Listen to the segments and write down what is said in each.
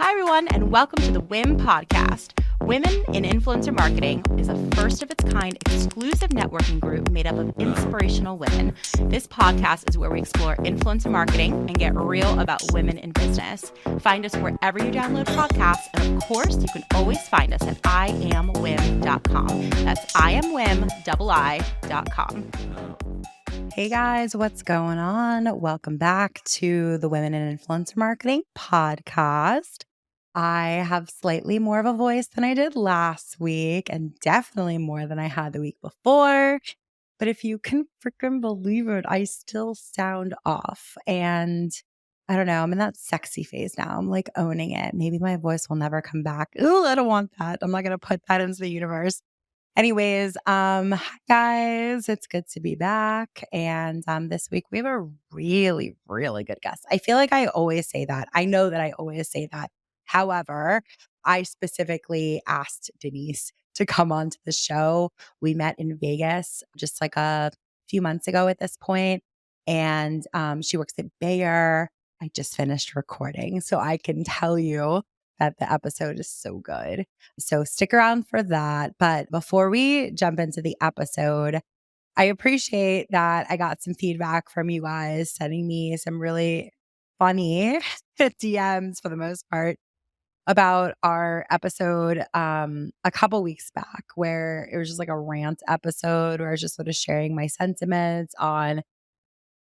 Hi, everyone, and welcome to the WIM podcast. Women in Influencer Marketing is a first-of-its-kind exclusive networking group made up of inspirational women. This podcast is where we explore influencer marketing and get real about women in business. Find us wherever you download podcasts, and of course, you can always find us at iamwim.com. That's iamwim.com. Hey guys, what's going on? Welcome back to the Women in Influencer Marketing podcast. I have slightly more of a voice than I did last week and definitely more than I had the week before. But if you can freaking believe it, I still sound off. And I don't know, I'm in that sexy phase now. I'm like owning it. Maybe my voice will never come back. Ooh, I don't want that. I'm not going to put that into the universe. Anyways, hi guys, it's good to be back. And this week we have a really, really good guest. I feel like I always say that. I know that I always say that. However, I specifically asked Denise to come on to the show. We met in Vegas just like a few months ago at this point, and she works at Bayer. I just finished recording, so I can tell you that the episode is so good. So stick around for that. But before we jump into the episode, I appreciate that I got some feedback from you guys sending me some really funny DMs for the most part about our episode a couple weeks back, where it was just like a rant episode where I was just sort of sharing my sentiments on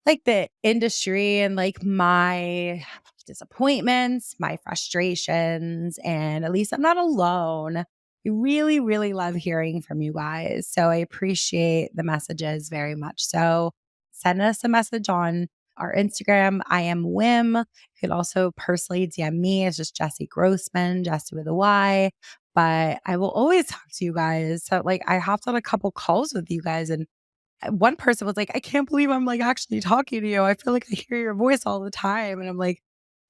like the industry and like my disappointments, my frustrations, and at least I'm not alone. I really, really love hearing from you guys. So I appreciate the messages very much. So send us a message on our Instagram. I am Wim. You could also personally DM me. It's just Jessie Grossman, Jessie with a Y. But I will always talk to you guys. So like I hopped on a couple calls with you guys, and one person was like, I can't believe I'm like actually talking to you. I feel like I hear your voice all the time. And I'm like,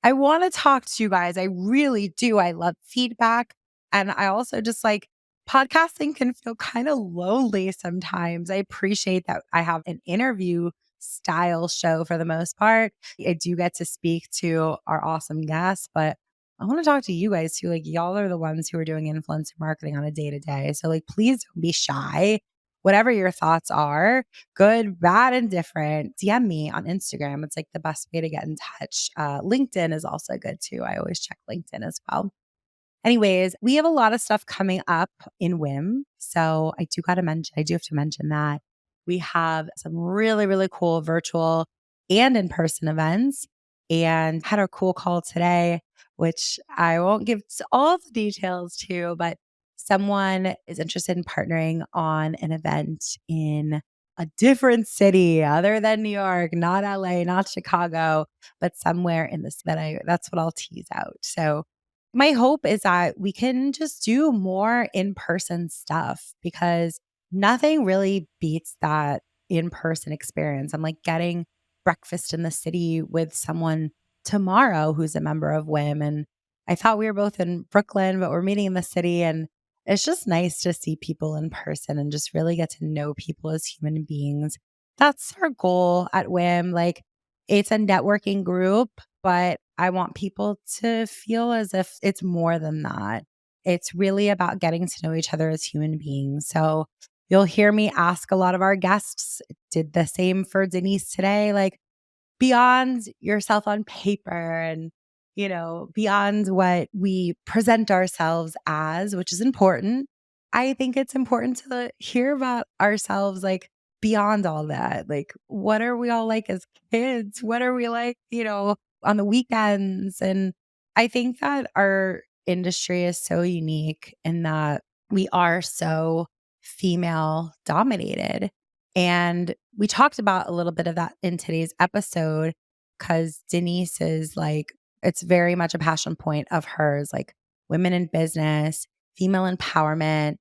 I want to talk to you guys. I really do. I love feedback. And I also just like podcasting can feel kind of lonely sometimes. I appreciate that I have an interview style show for the most part. I do get to speak to our awesome guests, but I want to talk to you guys too. Like, y'all are the ones who are doing influencer marketing on a day to day. So, like, please don't be shy. Whatever your thoughts are, good, bad, and different, DM me on Instagram. It's like the best way to get in touch. LinkedIn is also good too. I always check LinkedIn as well. Anyways, we have a lot of stuff coming up in WIM. So I do have to mention that we have some really, really cool virtual and in-person events, and had a cool call today, which I won't give all the details to, but someone is interested in partnering on an event in a different city other than New York, not LA, not Chicago, but somewhere in this that's what I'll tease out. So my hope is that we can just do more in-person stuff, because nothing really beats that in-person experience. I'm like getting breakfast in the city with someone tomorrow who's a member of WIM. And I thought we were both in Brooklyn, but we're meeting in the city. And it's just nice to see people in person and just really get to know people as human beings. That's our goal at WIM. Like, it's a networking group, but I want people to feel as if it's more than that. It's really about getting to know each other as human beings. So you'll hear me ask a lot of our guests, did the same for Denise today, like, beyond yourself on paper and, you know, beyond what we present ourselves as, which is important. I think it's important to hear about ourselves, like, beyond all that. Like, what are we all like as kids? What are we like, you know, on the weekends? And I think that our industry is so unique in that we are so female dominated. And we talked about a little bit of that in today's episode, because Denise is like, it's very much a passion point of hers, like women in business, female empowerment.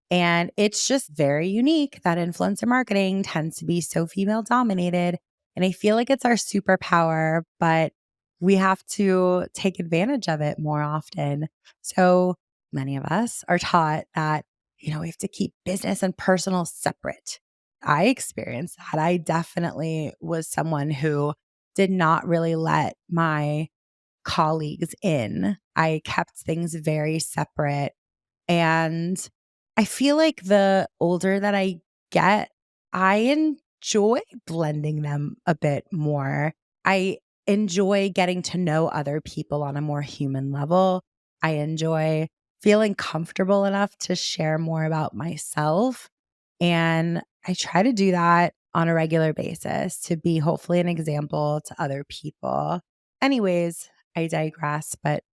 And it's just very unique that influencer marketing tends to be so female dominated. And I feel like it's our superpower, but we have to take advantage of it more often. So many of us are taught that, you know, we have to keep business and personal separate. I experienced that. I definitely was someone who did not really let my colleagues in. I kept things very separate. And I feel like the older that I get, I enjoy blending them a bit more. I enjoy getting to know other people on a more human level. I enjoy feeling comfortable enough to share more about myself. And I try to do that on a regular basis to be hopefully an example to other people. Anyways, I digress, but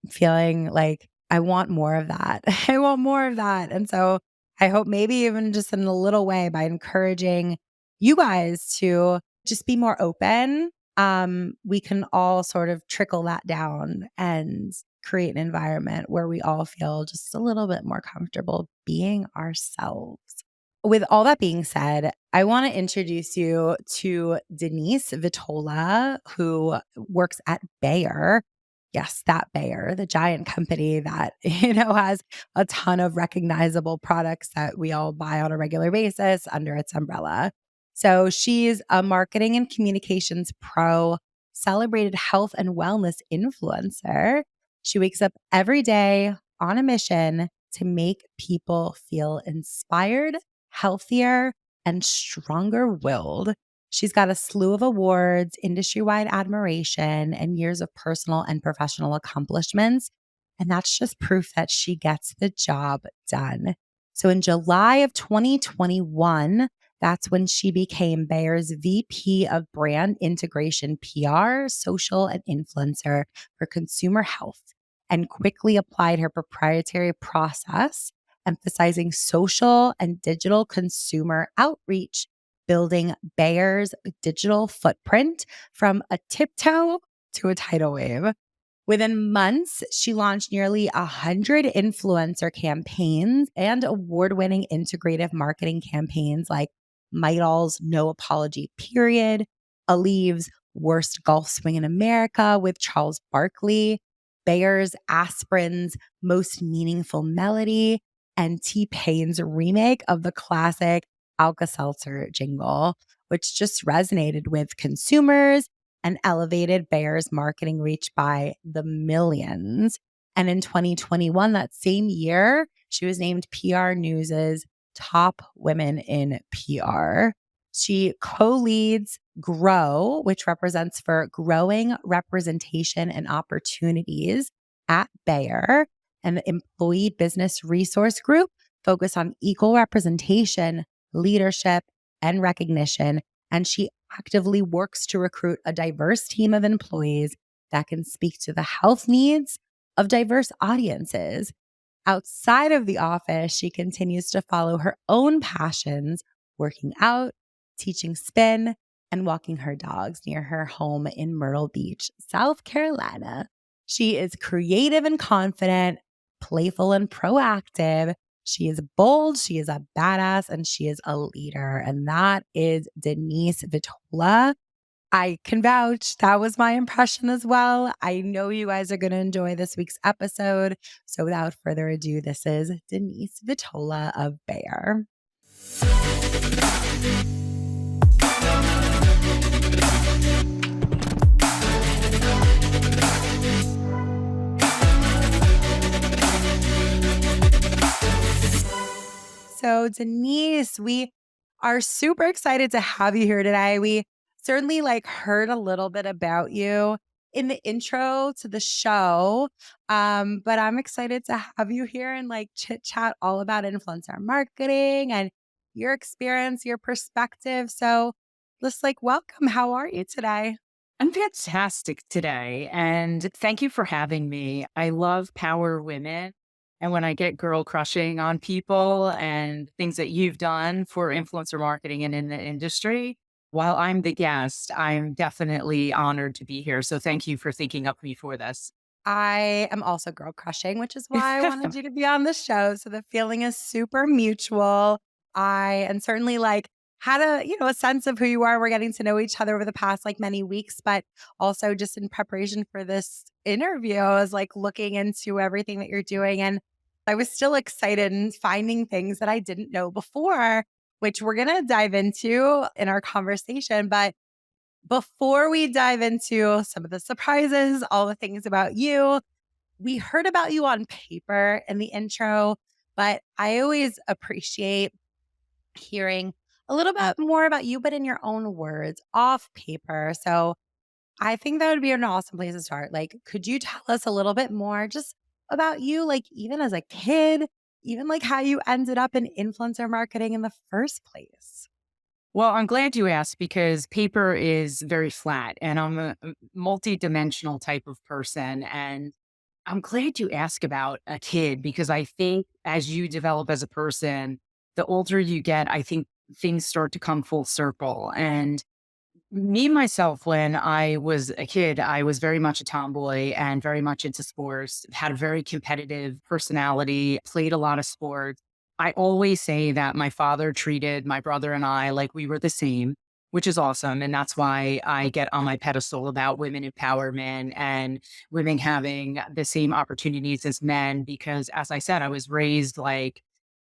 feeling like I want more of that. I want more of that. And so I hope maybe even just in a little way by encouraging you guys to just be more open, we can all sort of trickle that down and create an environment where we all feel just a little bit more comfortable being ourselves. With all that being said, I want to introduce you to Denise Vitola, who works at Bayer. Yes, that Bayer, the giant company that, has a ton of recognizable products that we all buy on a regular basis under its umbrella. So she's a marketing and communications pro, celebrated health and wellness influencer. She wakes up every day on a mission to make people feel inspired, healthier, and stronger willed. She's got a slew of awards, industry wide admiration, and years of personal and professional accomplishments. And that's just proof that she gets the job done. So in July of 2021, that's when she became Bayer's VP of Brand Integration PR, Social, and Influencer for Consumer Health, and quickly applied her proprietary process, emphasizing social and digital consumer outreach, building Bayer's digital footprint from a tiptoe to a tidal wave. Within months, she launched nearly 100 influencer campaigns and award-winning integrative marketing campaigns like Midol's No Apology Period, Aleve's Worst Golf Swing in America with Charles Barkley, Bayer's Aspirin's Most Meaningful Melody, and T-Pain's remake of the classic Alka Seltzer jingle, which just resonated with consumers and elevated Bayer's marketing reach by the millions. And in 2021, that same year, she was named PRNews' top women in PR. She co-leads GROW, which represents for Growing Representation and Opportunities at Bayer, and the Employee Business Resource Group focus on equal representation, leadership, and recognition. And she actively works to recruit a diverse team of employees that can speak to the health needs of diverse audiences. Outside of the office, she continues to follow her own passions, working out, teaching spin, and walking her dogs near her home in Myrtle Beach, South Carolina. She is creative and confident, playful and proactive. She is bold, she is a badass, and she is a leader. And that is Denise Vitola. I can vouch that was my impression as well. I know you guys are going to enjoy this week's episode. So without further ado, this is Denise Vitola of Bayer. So Denise, we are super excited to have you here today. We certainly heard a little bit about you in the intro to the show. But I'm excited to have you here and chit chat all about influencer marketing and your experience, your perspective. So let's welcome. How are you today? I'm fantastic today. And thank you for having me. I love power women. And when I get girl crushing on people and things that you've done for influencer marketing and in the industry, while I'm the guest, I'm definitely honored to be here. So thank you for thinking of me for this. I am also girl crushing, which is why I wanted you to be on the show. So the feeling is super mutual. I and certainly had a sense of who you are. We're getting to know each other over the past many weeks, but also just in preparation for this interview, I was looking into everything that you're doing. And I was still excited and finding things that I didn't know before, which we're gonna dive into in our conversation. But Before we dive into some of the surprises, all the things about you, we heard about you on paper in the intro, but I always appreciate hearing a little bit more about you, but in your own words, off paper. So I think that would be an awesome place to start. Like, could you tell us a little bit more just about you, like, even as a kid, even like how you ended up in influencer marketing in the first place? Well, I'm glad you asked because paper is very flat and I'm a multi-dimensional type of person. And I'm glad you ask about a kid because I think as you develop as a person, the older you get, I think things start to come full circle. And me, myself, when I was a kid, I was very much a tomboy and very much into sports, had a very competitive personality, played a lot of sports. I always say that my father treated my brother and I like we were the same, which is awesome. And that's why I get on my pedestal about women empowerment and women having the same opportunities as men. Because as I said, I was raised like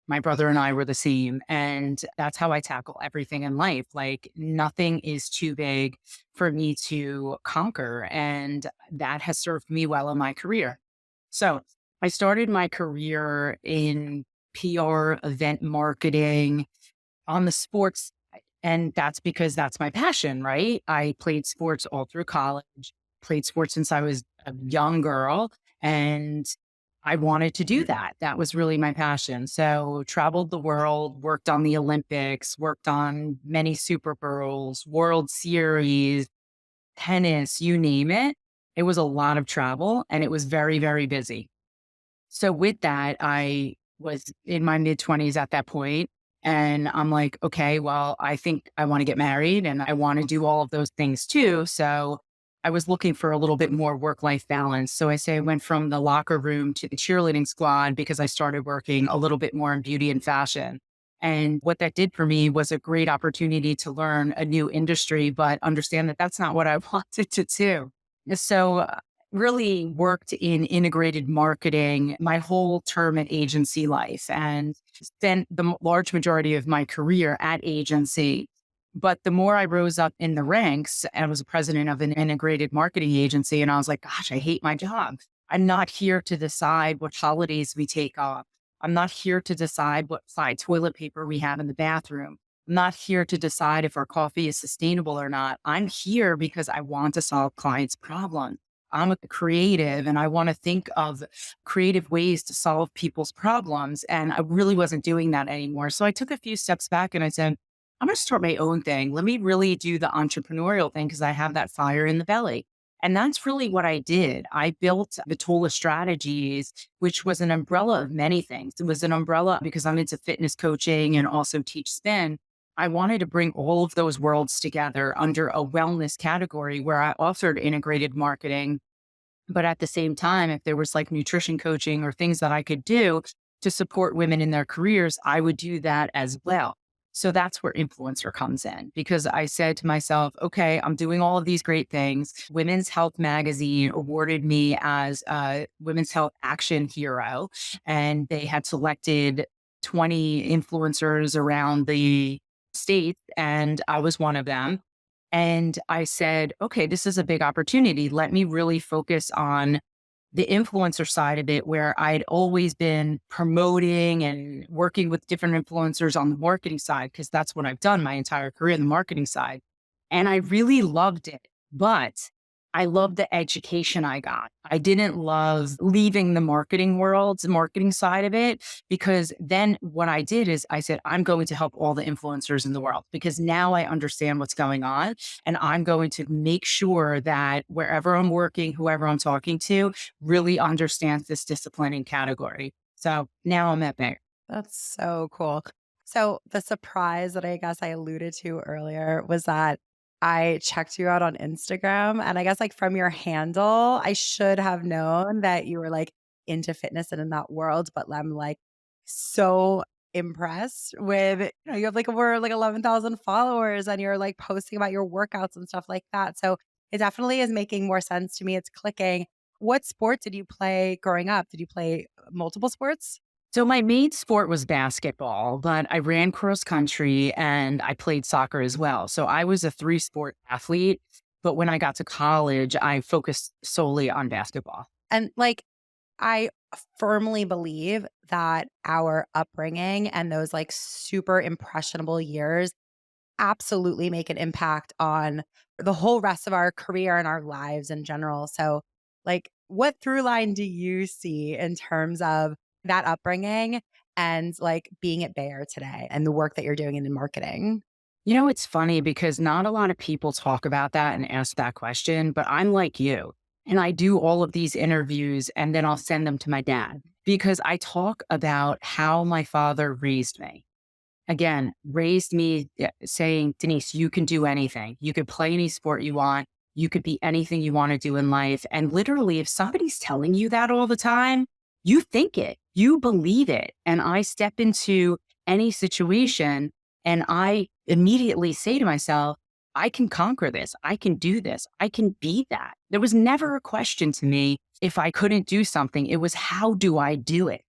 my brother and I were the same. And that's how I tackle everything in life. Like nothing is too big for me to conquer. And that has served me well in my career. So I started my career in PR, event marketing on the sports side. And that's because that's my passion, right? I played sports all through college, played sports since I was a young girl. And I wanted to do that. That was really my passion. So traveled the world, worked on the Olympics, worked on many Super Bowls, World Series, tennis, you name it. It was a lot of travel and it was very, very busy. So with that, I was in my mid-20s at that point, and I'm like, "Okay, well, I think I wanna get married, and I wanna do all of those things too." So, I was looking for a little bit more work-life balance. So I say I went from the locker room to the cheerleading squad because I started working a little bit more in beauty and fashion. And what that did for me was a great opportunity to learn a new industry, but understand that that's not what I wanted to do. So really worked in integrated marketing my whole term at agency life and spent the large majority of my career at agency. But the more I rose up in the ranks, I was a president of an integrated marketing agency, and I was like, gosh, I hate my job. I'm not here to decide what holidays we take off. I'm not here to decide what size toilet paper we have in the bathroom. I'm not here to decide if our coffee is sustainable or not. I'm here because I want to solve clients' problems. I'm a creative and I want to think of creative ways to solve people's problems. And I really wasn't doing that anymore. So I took a few steps back and I said, I'm going to start my own thing. Let me really do the entrepreneurial thing because I have that fire in the belly. And that's really what I did. I built Vitola Strategies, which was an umbrella of many things. It was an umbrella because I'm into fitness coaching and also teach spin. I wanted to bring all of those worlds together under a wellness category where I offered integrated marketing. But at the same time, if there was like nutrition coaching or things that I could do to support women in their careers, I would do that as well. So that's where influencer comes in because I said to myself, okay, I'm doing all of these great things. Women's Health Magazine awarded me as a Women's Health Action Hero, and they had selected 20 influencers around the state, and I was one of them. And I said, okay, this is a big opportunity. Let me really focus on the influencer side of it, where I'd always been promoting and working with different influencers on the marketing side, because that's what I've done my entire career, the marketing side. And I really loved it. But I loved the education I got. I didn't love leaving the marketing world, the marketing side of it, because then what I did is I said, I'm going to help all the influencers in the world because now I understand what's going on. And I'm going to make sure that wherever I'm working, whoever I'm talking to really understands this discipline and category. So now I'm at Bayer. That's so cool. So, the surprise that I guess I alluded to earlier was that I checked you out on Instagram. And I guess, like, from your handle, I should have known that you were like into fitness and in that world. But I'm like so impressed with, you have like over like 11,000 followers and you're like posting about your workouts and stuff like that. So, it definitely is making more sense to me. It's clicking. What sport did you play growing up? Did you play multiple sports? So my main sport was basketball, but I ran cross country and I played soccer as well. So I was a three sport athlete. But when I got to college, I focused solely on basketball. And like, I firmly believe that our upbringing and those like super impressionable years absolutely make an impact on the whole rest of our career and our lives in general. So, like, what through line do you see in terms of that upbringing and like being at Bayer today and the work that you're doing in marketing? It's funny because not a lot of people talk about that and ask that question, but I'm like you. And I do all of these interviews and then I'll send them to my dad because I talk about how my father raised me. Again, raised me saying, Denise, you can do anything. You could play any sport you want. You could be anything you want to do in life. And literally, if somebody's telling you that all the time, you think it, you believe it. And I step into any situation and I immediately say to myself, I can conquer this. I can do this. I can be that. There was never a question to me if I couldn't do something. It was, how do I do it?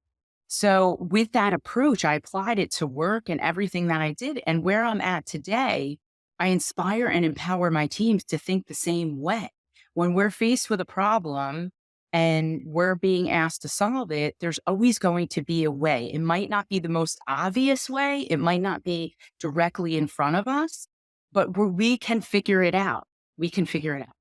So with that approach, I applied it to work and everything that I did. And where I'm at today, I inspire and empower my teams to think the same way. When we're faced with a problem and we're being asked to solve it, there's always going to be a way. It might not be the most obvious way. It might not be directly in front of us, but we can figure it out. We can figure it out.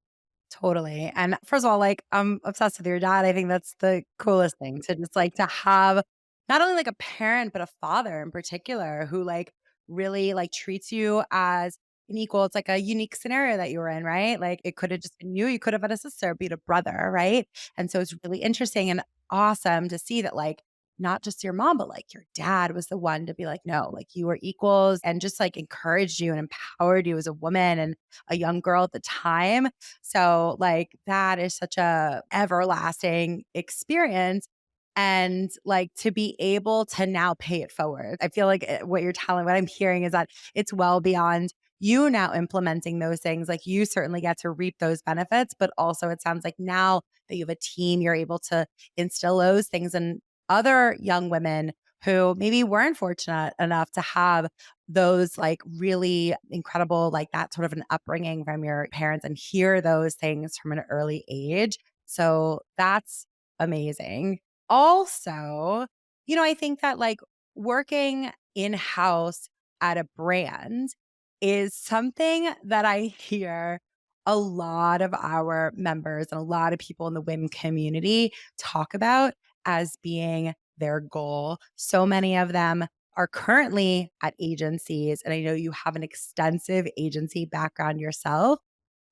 Totally. And first of all, like, I'm obsessed with your dad. I think that's the coolest thing to just like to have not only like a parent, but a father in particular who like really like treats you as an equal. It's like a unique scenario that you were in, right? Like it could have just been you. You could have had a sister, be a brother, right? And so it's really interesting and awesome to see that like not just your mom, but like your dad was the one to be like, no, like you were equals and just like encouraged you and empowered you as a woman and a young girl at the time. So like that is such a everlasting experience and like to be able to now pay it forward. I feel like what I'm hearing is that it's well beyond you now implementing those things. Like you certainly get to reap those benefits, but also it sounds like now that you have a team, you're able to instill those things in other young women who maybe weren't fortunate enough to have those like really incredible, like that sort of an upbringing from your parents and hear those things from an early age. So that's amazing. Also, I think that like working in house at a brand is something that I hear a lot of our members and a lot of people in the women community talk about as being their goal. So many of them are currently at agencies. And I know you have an extensive agency background yourself.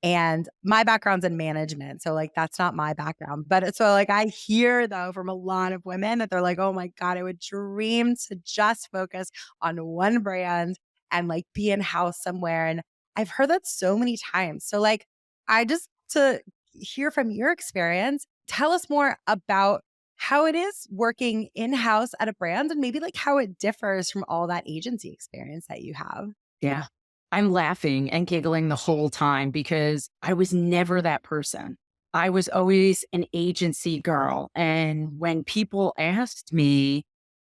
And my background's in management. So, like, that's not my background. But so, like, I hear though from a lot of women that they're like, oh my God, I would dream to just focus on one brand and like be in house somewhere. And I've heard that so many times. So, like, I just to hear from your experience, tell us more about how it is working in house at a brand and maybe like how it differs from all that agency experience that you have. Yeah. I'm laughing and giggling the whole time because I was never that person. I was always an agency girl. And when people asked me,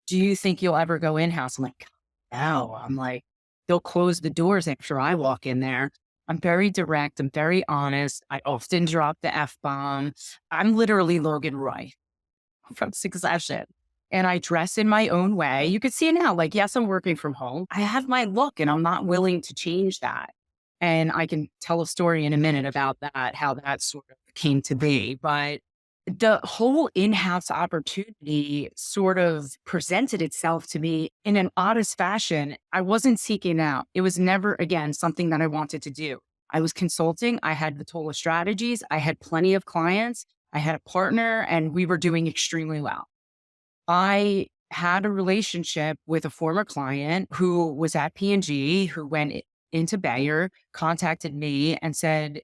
do you think you'll ever go in house? I'm like, no. I'm like, they'll close the doors after I walk in there. I'm very direct. I'm very honest. I often drop the F bomb. I'm literally Logan Roy from Succession. And I dress in my own way. You could see it now. Like, yes, I'm working from home. I have my look and I'm not willing to change that. And I can tell a story in a minute about that, how that sort of came to be. But the whole in house opportunity sort of presented itself to me in an oddest fashion. I wasn't seeking out. It was never, again, something that I wanted to do. I was consulting. I had Vitola strategies. I had plenty of clients. I had a partner and we were doing extremely well. I had a relationship with a former client who was at P&G, who went into Bayer, contacted me and said,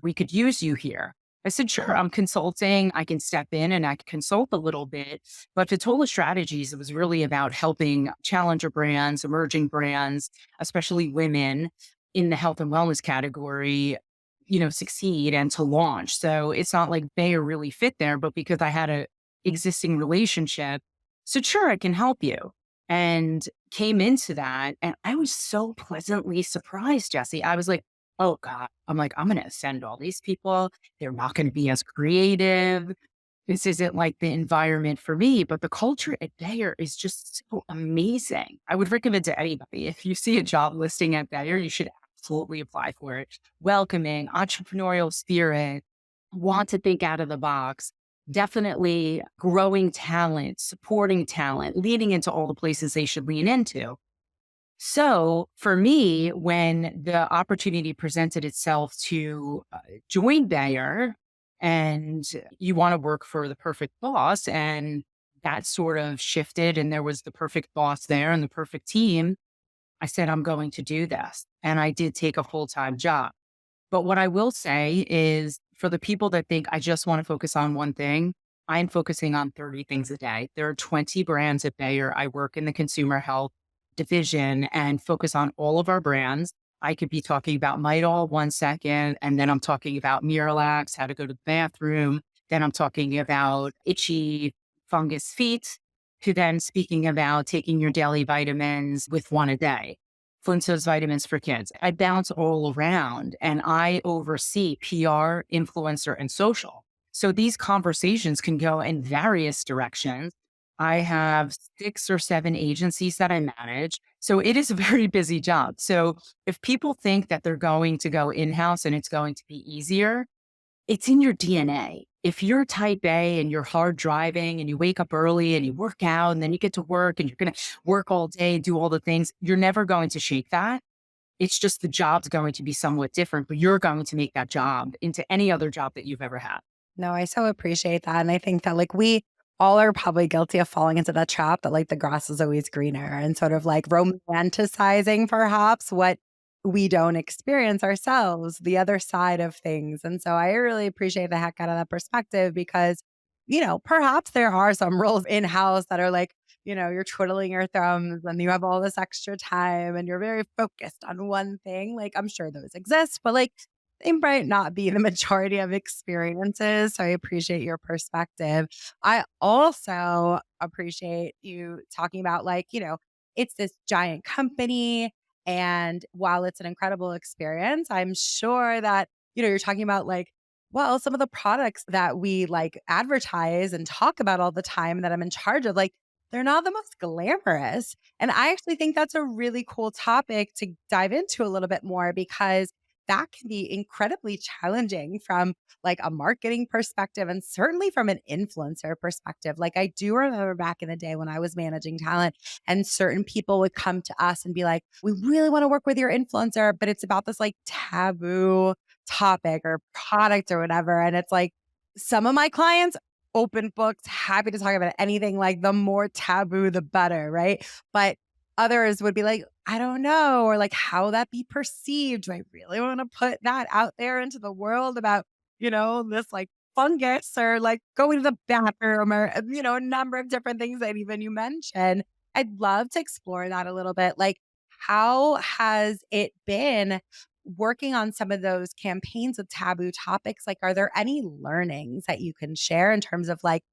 we could use you here. I said, sure, I'm consulting. I can step in and I can consult a little bit. But Vitola Strategies, it was really about helping challenger brands, emerging brands, especially women in the health and wellness category, succeed and to launch. So it's not like Bayer really fit there, but because I had a existing relationship, So sure, I can help you. And came into that. And I was so pleasantly surprised, Jesse. I was like, oh God, I'm like, I'm going to offend all these people. They're not going to be as creative. This isn't like the environment for me, but the culture at Bayer is just so amazing. I would recommend to anybody, if you see a job listing at Bayer, you should absolutely apply for it. Welcoming, entrepreneurial spirit, want to think out of the box, definitely growing talent, supporting talent, leading into all the places they should lean into. So for me, when the opportunity presented itself to join Bayer and you want to work for the perfect boss, and that sort of shifted, and there was the perfect boss there and the perfect team, I said, I'm going to do this. And I did take a full time job. But what I will say is for the people that think I just want to focus on one thing, I'm focusing on 30 things a day. There are 20 brands at Bayer. I work in the consumer health division and focus on all of our brands. I could be talking about Midol 1 second, and then I'm talking about Miralax, how to go to the bathroom. Then I'm talking about itchy fungus feet, to then speaking about taking your daily vitamins with one a day. Flintstones vitamins for kids. I bounce all around and I oversee PR, influencer, and social. So these conversations can go in various directions. I have 6 or 7 agencies that I manage. So it is a very busy job. So if people think that they're going to go in house and it's going to be easier, it's in your DNA. If you're type A and you're hard driving and you wake up early and you work out and then you get to work and you're going to work all day, do all the things, you're never going to shake that. It's just the job's going to be somewhat different, but you're going to make that job into any other job that you've ever had. No, I so appreciate that. And I think that like we all are probably guilty of falling into that trap that like the grass is always greener and sort of like romanticizing perhaps what we don't experience ourselves, the other side of things. And so I really appreciate the heck out of that perspective because, perhaps there are some roles in house that are like, you're twiddling your thumbs and you have all this extra time and you're very focused on one thing. Like, I'm sure those exist, but like, they might not be the majority of experiences. So I appreciate your perspective. I also appreciate you talking about like, it's this giant company. And while it's an incredible experience, I'm sure that, you're talking about like, well, some of the products that we like advertise and talk about all the time that I'm in charge of, like, they're not the most glamorous. And I actually think that's a really cool topic to dive into a little bit more because that can be incredibly challenging from like a marketing perspective and certainly from an influencer perspective. Like I do remember back in the day when I was managing talent and certain people would come to us and be like, we really want to work with your influencer, but it's about this like taboo topic or product or whatever. And it's like some of my clients, open books, happy to talk about anything, like the more taboo, the better, right? But others would be like, I don't know, or like how that be perceived. Do I really want to put that out there into the world about, this like fungus or like going to the bathroom or, a number of different things that even you mentioned. I'd love to explore that a little bit. Like, how has it been working on some of those campaigns with taboo topics? Like, are there any learnings that you can share in terms of like,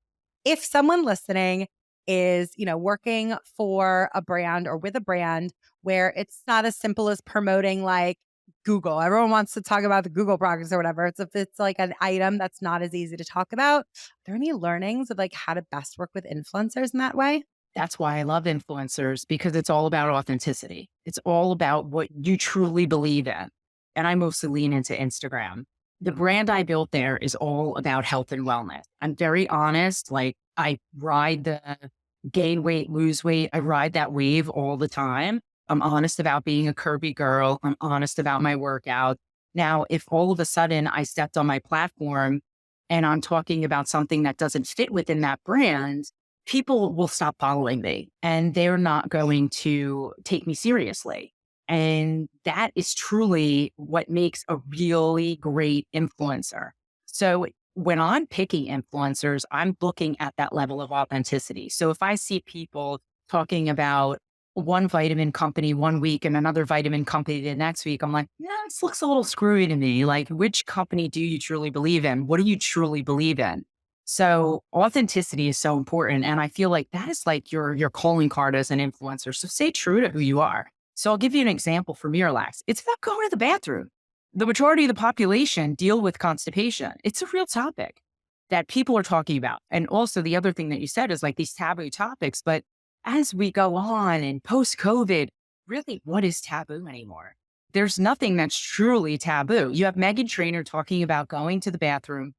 if someone listening is, working for a brand or with a brand where it's not as simple as promoting like Google. Everyone wants to talk about the Google products or whatever. It's if it's like an item that's not as easy to talk about. Are there any learnings of like how to best work with influencers in that way? That's why I love influencers because it's all about authenticity. It's all about what you truly believe in. And I mostly lean into Instagram. The brand I built there is all about health and wellness. I'm very honest. Like I ride the gain weight, lose weight. I ride that wave all the time. I'm honest about being a curvy girl. I'm honest about my workout. Now, if all of a sudden I stepped on my platform and I'm talking about something that doesn't fit within that brand, people will stop following me and they're not going to take me seriously. And that is truly what makes a really great influencer. So when I'm picking influencers, I'm looking at that level of authenticity. So if I see people talking about one vitamin company one week and another vitamin company the next week, I'm like, yeah, this looks a little screwy to me. Like, which company do you truly believe in? What do you truly believe in? So authenticity is so important. And I feel like that is like your calling card as an influencer. So stay true to who you are. So I'll give you an example for Miralax. It's about going to the bathroom. The majority of the population deal with constipation. It's a real topic that people are talking about. And also the other thing that you said is like these taboo topics. But as we go on and post COVID, really, what is taboo anymore? There's nothing that's truly taboo. You have Meghan Trainor talking about going to the bathroom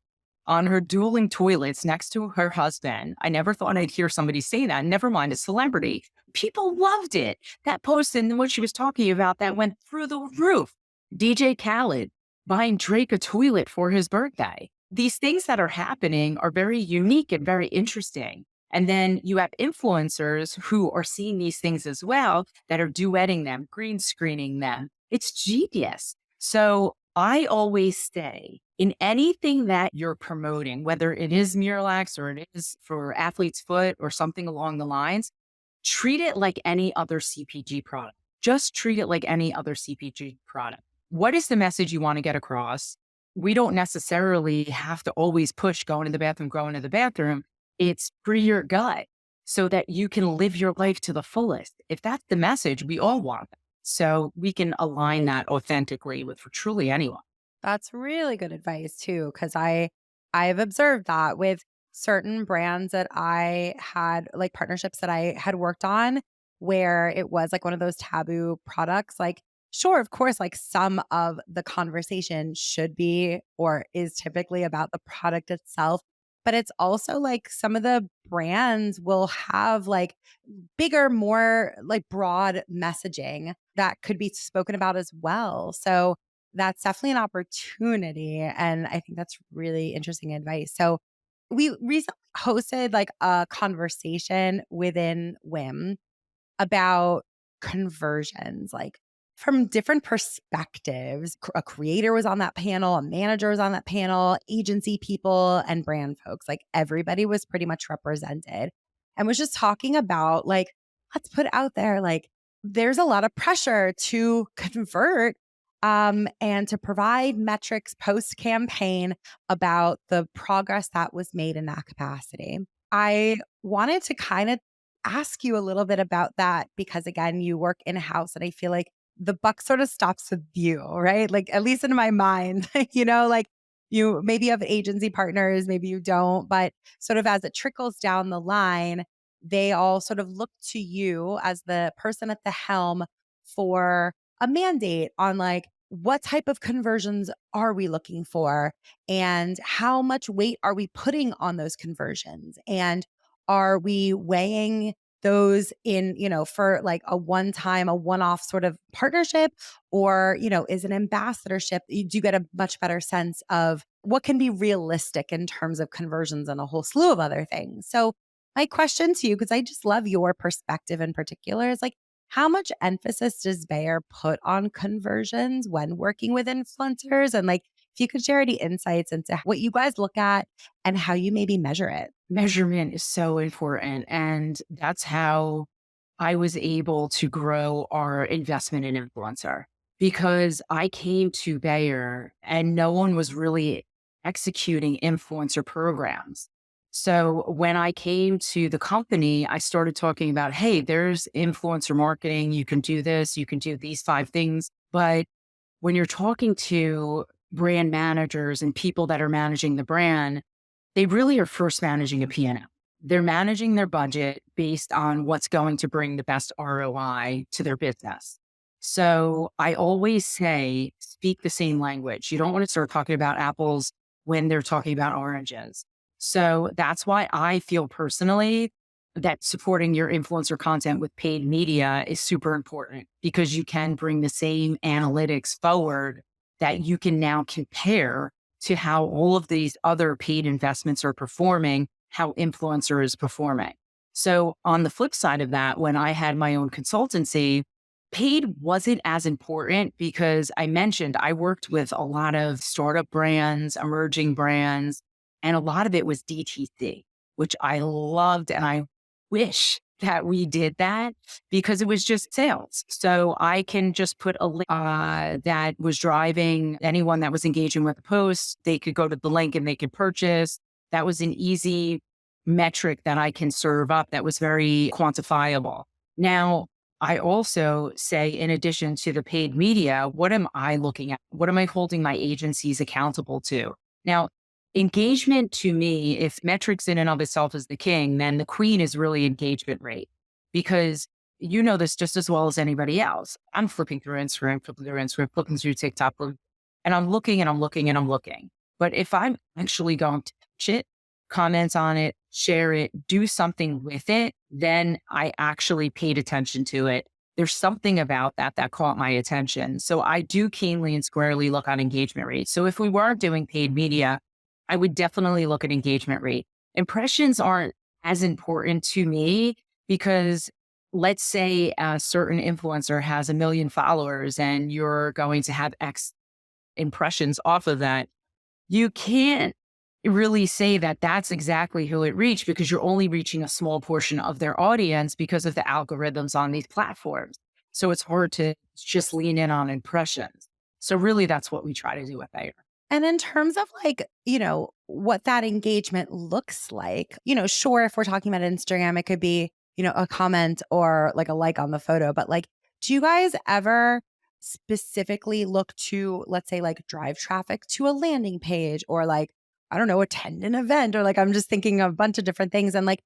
on her dueling toilets next to her husband. I never thought I'd hear somebody say that. Never mind a celebrity. People loved it. That post and what she was talking about that went through the roof. DJ Khaled buying Drake a toilet for his birthday. These things that are happening are very unique and very interesting. And then you have influencers who are seeing these things as well that are duetting them, green screening them. It's genius. So I always say in anything that you're promoting, whether it is Miralax or it is for Athlete's Foot or something along the lines, treat it like any other CPG product. Just treat it like any other CPG product. What is the message you want to get across? We don't necessarily have to always push go into the bathroom, go into the bathroom. It's free your gut so that you can live your life to the fullest. If that's the message, we all want that. So we can align that authentically with for truly anyone. That's really good advice too, because I've observed that with certain brands that I had like partnerships that I had worked on where it was like one of those taboo products. Like, sure, of course, like some of the conversation should be or is typically about the product itself. But it's also like some of the brands will have like bigger, more like broad messaging that could be spoken about as well. So that's definitely an opportunity. And I think that's really interesting advice. So we recently hosted like a conversation within WIM about conversions, like from different perspectives. A creator was on that panel, a manager was on that panel, agency people, and brand folks. Like everybody was pretty much represented and was just talking about, like, let's put it out there, like, there's a lot of pressure to convert and to provide metrics post campaign about the progress that was made in that capacity. I wanted to kind of ask you a little bit about that because again, you work in house and I feel like the buck sort of stops with you, right? Like at least in my mind, like you maybe have agency partners, maybe you don't, but sort of as it trickles down the line, they all sort of look to you as the person at the helm for a mandate on like what type of conversions are we looking for and how much weight are we putting on those conversions and are we weighing those in, for like a one time, a one off sort of partnership? Or, is an ambassadorship? You do get a much better sense of what can be realistic in terms of conversions and a whole slew of other things. So, my question to you, because I just love your perspective in particular, is like, how much emphasis does Bayer put on conversions when working with influencers? And like, if you could share any insights into what you guys look at and how you maybe measure it. Measurement is so important. And that's how I was able to grow our investment in influencer because I came to Bayer and no one was really executing influencer programs. So when I came to the company, I started talking about, hey, there's influencer marketing. You can do this, you can do these 5 things. But when you're talking to brand managers and people that are managing the brand, they really are first managing a P&L. They're managing their budget based on what's going to bring the best ROI to their business. So I always say, speak the same language. You don't want to start talking about apples when they're talking about oranges. So that's why I feel personally that supporting your influencer content with paid media is super important because you can bring the same analytics forward that you can now compare to how all of these other paid investments are performing, how influencer is performing. So on the flip side of that, when I had my own consultancy, paid wasn't as important because I mentioned I worked with a lot of startup brands, emerging brands, and a lot of it was DTC, which I loved. And I wish that we did that because it was just sales. So I can just put a link that was driving anyone that was engaging with the post. They could go to the link and they could purchase. That was an easy metric that I can serve up that was very quantifiable. Now, I also say, in addition to the paid media, what am I looking at? What am I holding my agencies accountable to? Now, engagement to me, if metrics in and of itself is the king, then the queen is really engagement rate. Because you know this just as well as anybody else. I'm flipping through TikTok, and I'm looking and I'm looking and I'm looking. But if I'm actually going to touch it, comment on it, share it, do something with it, then I actually paid attention to it. There's something about that that caught my attention. So I do keenly and squarely look on engagement rate. So if we were doing paid media, I would definitely look at engagement rate. Impressions aren't as important to me because let's say a certain influencer has 1 million followers and you're going to have X impressions off of that. You can't really say that that's exactly who it reached because you're only reaching a small portion of their audience because of the algorithms on these platforms. So it's hard to just lean in on impressions. So really that's what we try to do at Bayer. And in terms of like, what that engagement looks like, sure, if we're talking about Instagram, it could be, a comment or like a like on the photo. But like, do you guys ever specifically look to, let's say, like drive traffic to a landing page or like, I don't know, attend an event or like, I'm just thinking of a bunch of different things. And like,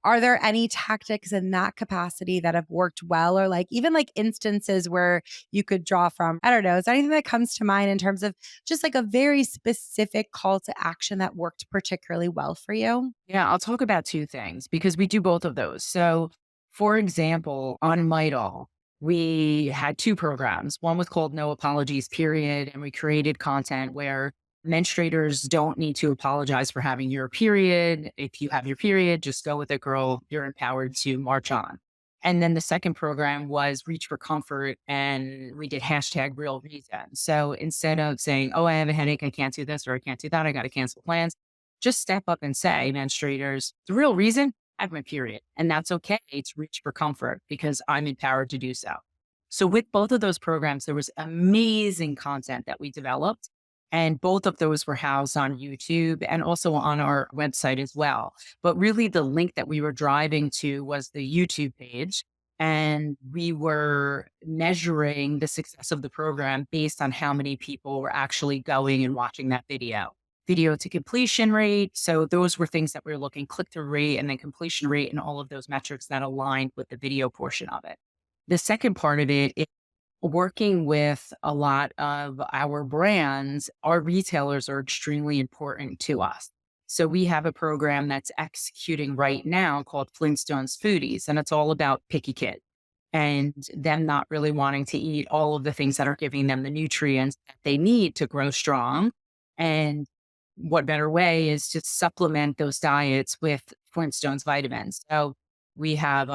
are there any tactics in that capacity that have worked well or like even like instances where you could draw from? I don't know. Is there anything that comes to mind in terms of just like a very specific call to action that worked particularly well for you? Yeah, I'll talk about two things because we do both of those. So, for example, on Midol, we had two programs. One was called No Apologies, period. And we created content where menstruators don't need to apologize for having your period. If you have your period, just go with it, girl. You're empowered to march on. And then the second program was Reach for Comfort, and we did hashtag real reason. So instead of saying, oh, I have a headache, I can't do this or I can't do that, I got to cancel plans, just step up and say, menstruators, the real reason I have my period. And that's okay to reach for comfort because I'm empowered to do so. So with both of those programs, there was amazing content that we developed. And both of those were housed on YouTube and also on our website as well. But really the link that we were driving to was the YouTube page. And we were measuring the success of the program based on how many people were actually going and watching that video to completion rate. So those were things that we were looking click-through rate and then completion rate and all of those metrics that aligned with the video portion of it. The second part of it is working with a lot of our brands. Our retailers are extremely important to us. So we have a program that's executing right now called Flintstones Foodies, and it's all about picky kids and them not really wanting to eat all of the things that are giving them the nutrients that they need to grow strong. And what better way is to supplement those diets with Flintstones vitamins. So we have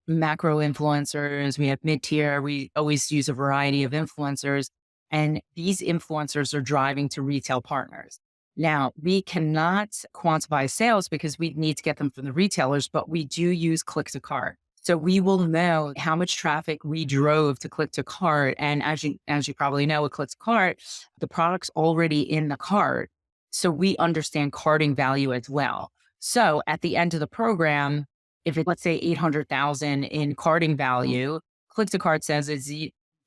macro influencers, we have mid-tier, we always use a variety of influencers, and these influencers are driving to retail partners. Now, we cannot quantify sales because we need to get them from the retailers, but we do use click to cart. So we will know how much traffic we drove to click to cart. And as you probably know, with click to cart, the product's already in the cart. So we understand carting value as well. So at the end of the program, if it's, let's say, 800,000 in carting value, click to cart says it's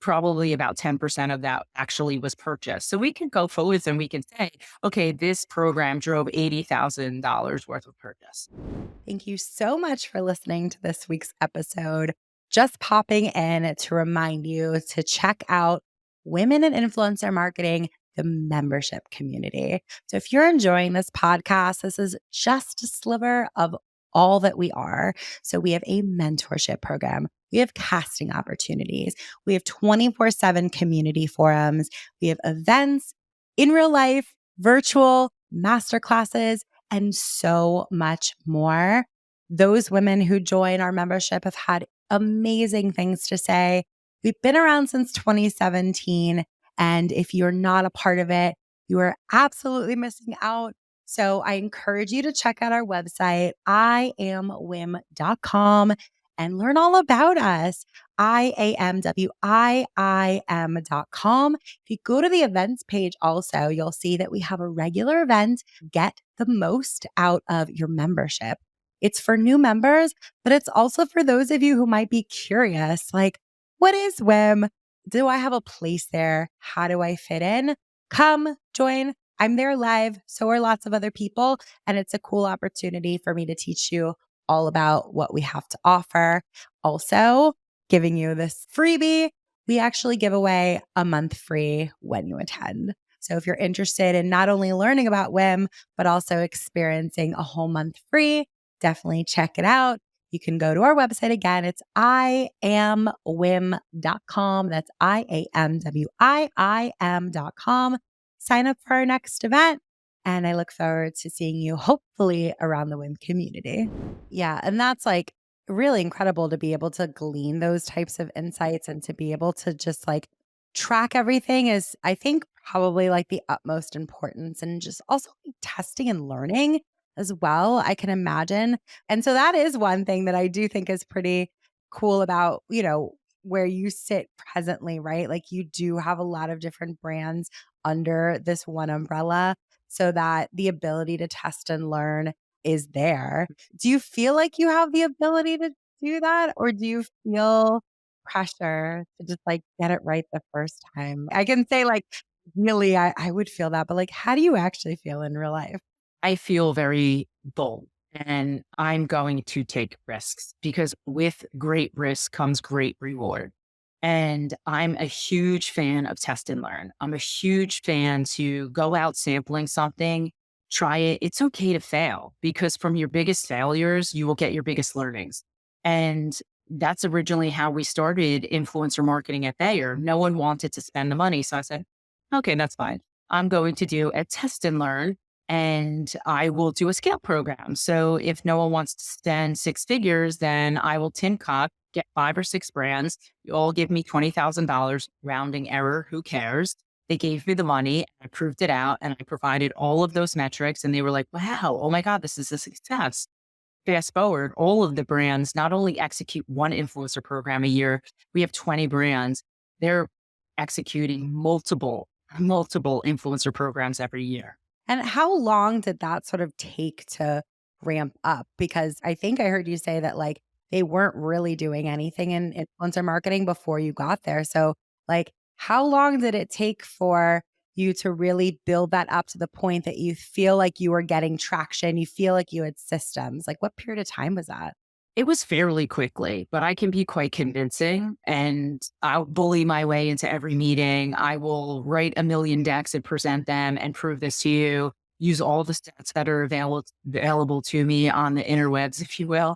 probably about 10% of that actually was purchased. So we can go forward and we can say, okay, this program drove $80,000 worth of purchase. Thank you so much for listening to this week's episode. Just popping in to remind you to check out Women in Influencer Marketing, the membership community. So if you're enjoying this podcast, this is just a sliver of all that we are. So we have a mentorship program. We have casting opportunities. We have 24/7 community forums. We have events in real life, virtual, masterclasses, and so much more. Those women who join our membership have had amazing things to say. We've been around since 2017. And if you're not a part of it, you are absolutely missing out. So I encourage you to check out our website, iamwim.com, and learn all about us. IAMWIIM.com. If you go to the events page also, you'll see that we have a regular event. Get the most out of your membership. It's for new members, but it's also for those of you who might be curious, like, what is WIM? Do I have a place there? How do I fit in? Come join. I'm there live. So are lots of other people. And it's a cool opportunity for me to teach you all about what we have to offer. Also, giving you this freebie, we actually give away a month free when you attend. So if you're interested in not only learning about WIM, but also experiencing a whole month free, definitely check it out. You can go to our website again. It's iamwim.com. That's IAMWIIM.com. Sign up for our next event. And I look forward to seeing you hopefully around the WIM community. Yeah. And that's like really incredible to be able to glean those types of insights and to be able to just like track everything is, I think, probably like the utmost importance, and just also like testing and learning as well, I can imagine. And so that is one thing that I do think is pretty cool about, where you sit presently, right? Like you do have a lot of different brands under this one umbrella so that the ability to test and learn is there. Do you feel like you have the ability to do that, or do you feel pressure to just like get it right the first time? I can say like, really, I would feel that, but like, how do you actually feel in real life? I feel very bold and I'm going to take risks because with great risk comes great reward. And I'm a huge fan of test and learn. I'm a huge fan to go out sampling something, try it. It's okay to fail because from your biggest failures, you will get your biggest learnings. And that's originally how we started influencer marketing at Bayer. No one wanted to spend the money. So I said, okay, that's fine. I'm going to do a test and learn and I will do a scale program. So if no one wants to spend six figures, then I will tin cup, get 5 or 6 brands. You all give me $20,000, rounding error. Who cares? They gave me the money. I proved it out and I provided all of those metrics. And they were like, wow, oh my God, this is a success. Fast forward, all of the brands not only execute one influencer program a year, we have 20 brands. They're executing multiple influencer programs every year. And how long did that sort of take to ramp up? Because I think I heard you say that like they weren't really doing anything in influencer marketing before you got there. So, like, how long did it take for you to really build that up to the point that you feel like you were getting traction? You feel like you had systems? Like, what period of time was that? It was fairly quickly, but I can be quite convincing and I'll bully my way into every meeting. I will write a million decks and present them and prove this to you, use all the stats that are available to me on the interwebs, if you will.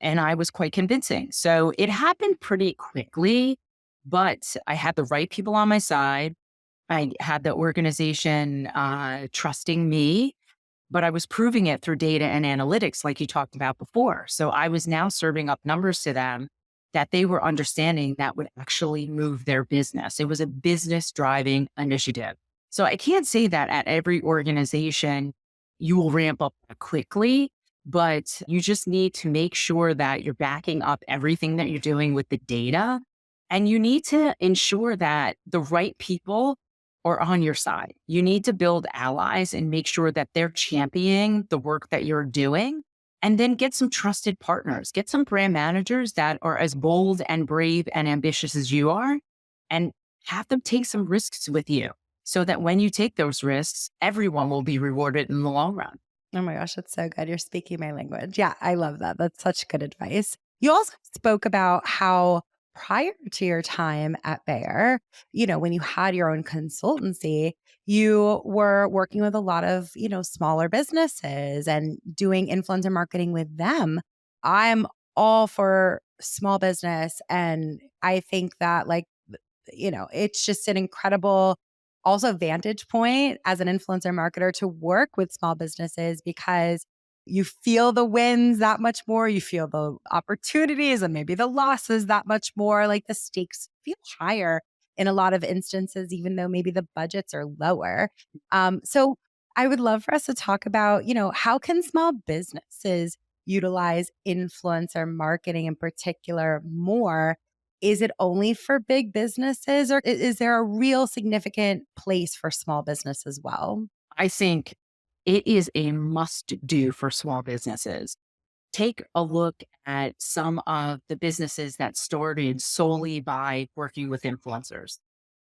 And I was quite convincing. So it happened pretty quickly, but I had the right people on my side. I had the organization trusting me, but I was proving it through data and analytics, like you talked about before. So I was now serving up numbers to them that they were understanding that would actually move their business. It was a business driving initiative. So I can't say that at every organization you will ramp up quickly, but you just need to make sure that you're backing up everything that you're doing with the data. And you need to ensure that the right people or on your side. You need to build allies and make sure that they're championing the work that you're doing. And then get some trusted partners, get some brand managers that are as bold and brave and ambitious as you are, and have them take some risks with you so that when you take those risks, everyone will be rewarded in the long run. Oh my gosh, that's so good. You're speaking my language. Yeah, I love that. That's such good advice. You also spoke about how prior to your time at Bayer, when you had your own consultancy, you were working with a lot of, smaller businesses and doing influencer marketing with them. I'm all for small business. And I think that it's just an incredible also vantage point as an influencer marketer to work with small businesses because you feel the wins that much more. You feel the opportunities and maybe the losses that much more. Like the stakes feel higher in a lot of instances, even though maybe the budgets are lower. So I would love for us to talk about, how can small businesses utilize influencer marketing in particular more? Is it only for big businesses, or is there a real significant place for small business as well? I think it is a must do for small businesses. Take a look at some of the businesses that started solely by working with influencers.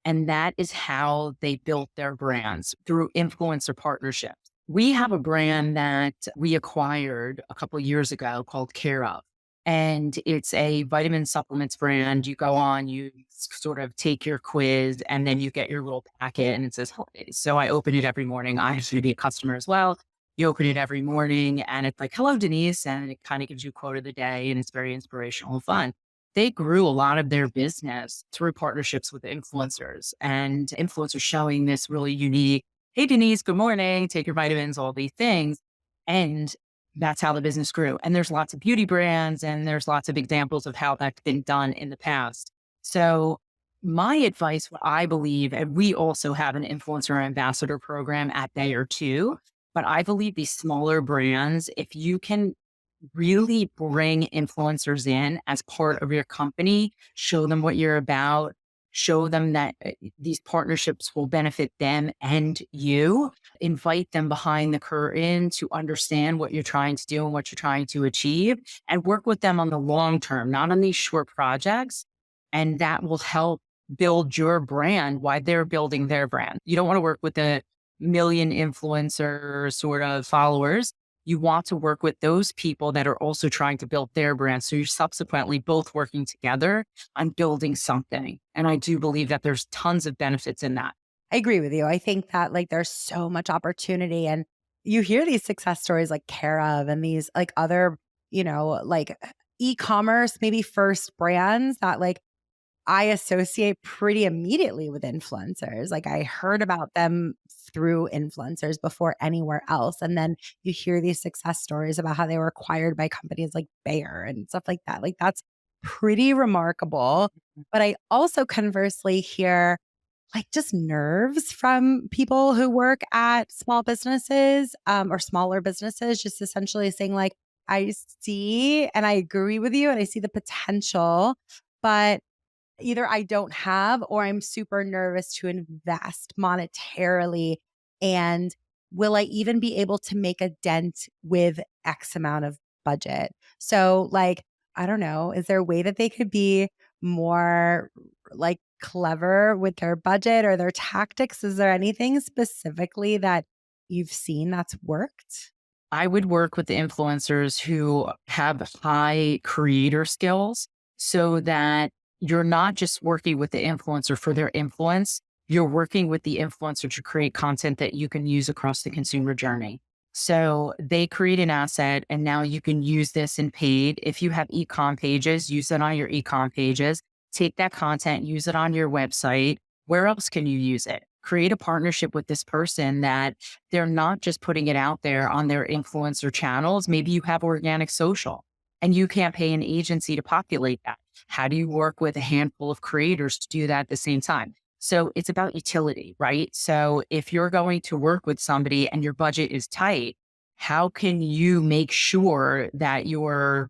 And that is how they built their brands through influencer partnerships. We have a brand that we acquired a couple of years ago called Care of. And it's a vitamin supplements brand. You go on, you sort of take your quiz, and then you get your little packet and it says holidays. So I open it every morning. I have to be a customer as well. You open it every morning and it's like, hello, Denise. And it kind of gives you a quote of the day and it's very inspirational and fun. They grew a lot of their business through partnerships with influencers and influencers showing this really unique, hey, Denise, good morning, take your vitamins, all these things. And that's how the business grew. And there's lots of beauty brands and there's lots of examples of how that's been done in the past. So my advice, what I believe, and we also have an influencer ambassador program at Bayer too, but I believe these smaller brands, if you can really bring influencers in as part of your company, show them what you're about, show them that these partnerships will benefit them and you, invite them behind the curtain to understand what you're trying to do and what you're trying to achieve, and work with them on the long term, not on these short projects. And that will help build your brand while they're building their brand. You don't want to work with a million influencer sort of followers. You want to work with those people that are also trying to build their brand. So you're subsequently both working together on building something. And I do believe that there's tons of benefits in that. I agree with you. I think that like there's so much opportunity, and you hear these success stories like Care of and these like other, like e-commerce, maybe first brands that like I associate pretty immediately with influencers. Like I heard about them through influencers before anywhere else. And then you hear these success stories about how they were acquired by companies like Bayer and stuff like that. Like that's pretty remarkable. But I also conversely hear like just nerves from people who work at small businesses or smaller businesses, just essentially saying like, I see and I agree with you and I see the potential, but either I don't have or I'm super nervous to invest monetarily. And will I even be able to make a dent with X amount of budget? So, like, I don't know, is there a way that they could be more like clever with their budget or their tactics? Is there anything specifically that you've seen that's worked? I would work with the influencers who have high creator skills so that you're not just working with the influencer for their influence, you're working with the influencer to create content that you can use across the consumer journey. So they create an asset and now you can use this in paid. If you have e-com pages, use it on your e-com pages. Take that content, use it on your website. Where else can you use it? Create a partnership with this person that they're not just putting it out there on their influencer channels. Maybe you have organic social and you can't pay an agency to populate that. How do you work with a handful of creators to do that at the same time? So it's about utility, right? So if you're going to work with somebody and your budget is tight, how can you make sure that you're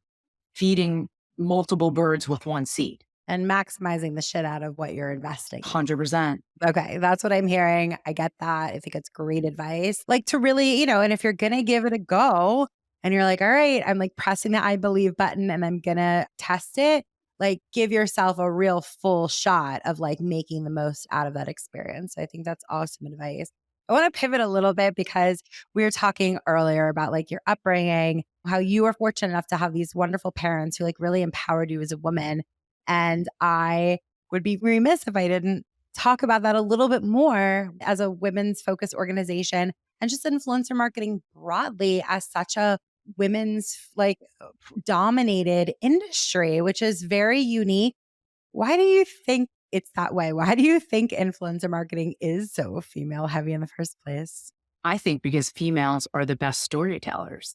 feeding multiple birds with one seed? And maximizing the shit out of what you're investing. 100%. Okay, that's what I'm hearing. I get that. I think it's great advice. Like to really, and if you're going to give it a go and you're like, all right, I'm like pressing the I believe button and I'm going to test it, like give yourself a real full shot of like making the most out of that experience. I think that's awesome advice. I want to pivot a little bit because we were talking earlier about like your upbringing, how you were fortunate enough to have these wonderful parents who like really empowered you as a woman. And I would be remiss if I didn't talk about that a little bit more as a women's focused organization and just influencer marketing broadly as such a women's like dominated industry, which is very unique. Why do you think it's that way? Why do you think influencer marketing is so female heavy in the first place? I think because females are the best storytellers.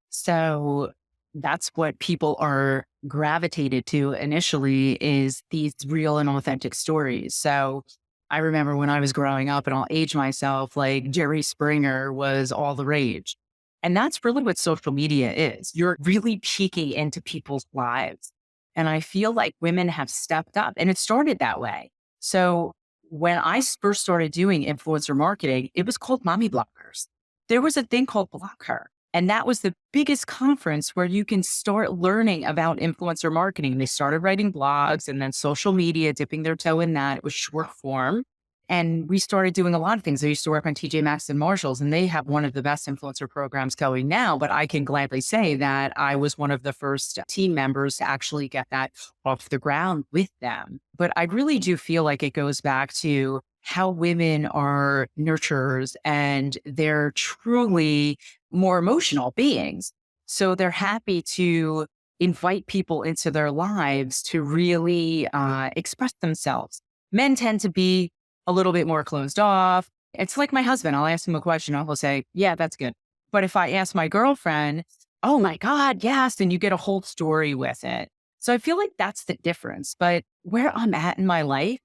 So that's what people are gravitated to initially is these real and authentic stories. So I remember when I was growing up, and I'll age myself, like Jerry Springer was all the rage. And that's really what social media is. You're really peeking into people's lives. And I feel like women have stepped up, and it started that way. So when I first started doing influencer marketing, it was called mommy bloggers. There was a thing called Block Her. And that was the biggest conference where you can start learning about influencer marketing. They started writing blogs and then social media, dipping their toe in that. It was short form. And we started doing a lot of things. I used to work on TJ Maxx and Marshalls, and they have one of the best influencer programs going now. But I can gladly say that I was one of the first team members to actually get that off the ground with them. But I really do feel like it goes back to how women are nurturers and they're truly more emotional beings. So they're happy to invite people into their lives to really express themselves. Men tend to be a little bit more closed off. It's like my husband. I'll ask him a question. He'll say, yeah, that's good. But if I ask my girlfriend, oh my God, yes, then you get a whole story with it. So I feel like that's the difference. But where I'm at in my life,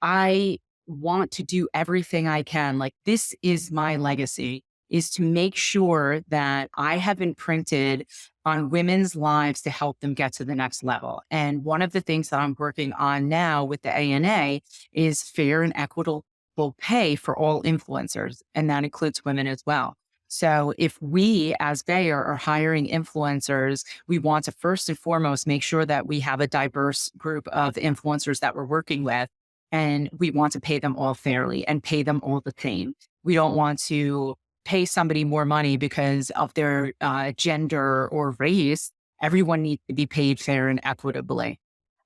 I want to do everything I can. Like, this is my legacy, is to make sure that I have imprinted on women's lives to help them get to the next level. And one of the things that I'm working on now with the ANA is fair and equitable pay for all influencers. And that includes women as well. So if we as Bayer are hiring influencers, we want to first and foremost make sure that we have a diverse group of influencers that we're working with. And we want to pay them all fairly and pay them all the same. We don't want to pay somebody more money because of their gender or race. Everyone needs to be paid fair and equitably.